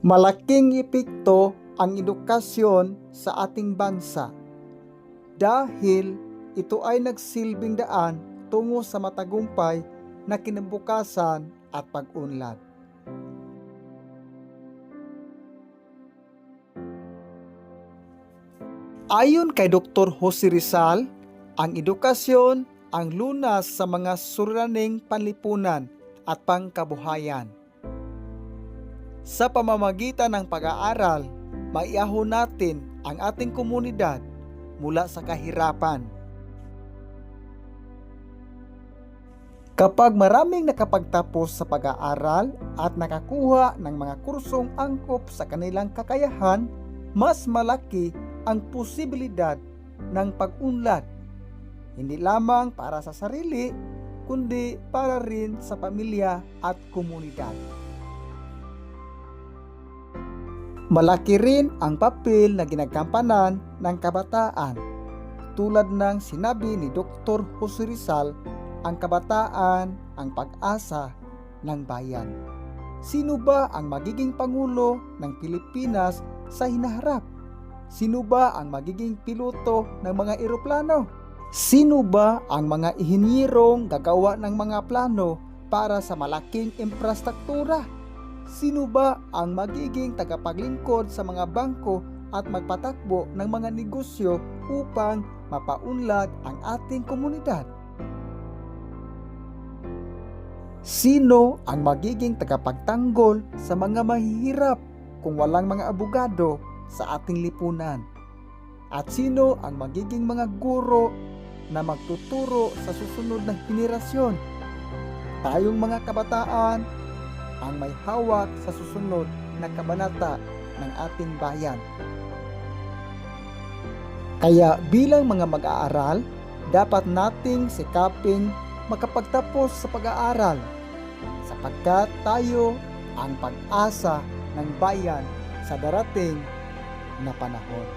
Malaking epekto ang edukasyon sa ating bansa dahil ito ay nagsilbing daan tungo sa matagumpay na kinabukasan at pag-unlad. Ayon kay Dr. Jose Rizal, ang edukasyon ang lunas sa mga suliraning panlipunan at pangkabuhayan. Sa pamamagitan ng pag-aaral, maiahon natin ang ating komunidad mula sa kahirapan. Kapag maraming nakapagtapos sa pag-aaral at nakakuha ng mga kursong angkop sa kanilang kakayahan, mas malaki ang posibilidad ng pag-unlad, hindi lamang para sa sarili, kundi para rin sa pamilya at komunidad. Malaki rin ang papel na ginagampanan ng kabataan. Tulad ng sinabi ni Dr. Jose Rizal, ang kabataan ang pag-asa ng bayan. Sino ba ang magiging Pangulo ng Pilipinas sa hinaharap? Sino ba ang magiging piloto ng mga eroplano? Sino ba ang mga ihinyerong gagawa ng mga plano para sa malaking infrastruktura? Sino ba ang magiging tagapaglingkod sa mga bangko at magpatakbo ng mga negosyo upang mapaunlad ang ating komunidad? Sino ang magiging tagapagtanggol sa mga mahihirap kung walang mga abogado sa ating lipunan? At sino ang magiging mga guro na magtuturo sa susunod na henerasyon? Tayong mga kabataan ang may hawak sa susunod na kabanata ng ating bayan. Kaya bilang mga mag-aaral, dapat nating sikaping makapagtapos sa pag-aaral sapagkat tayo ang pag-asa ng bayan sa darating na panahon.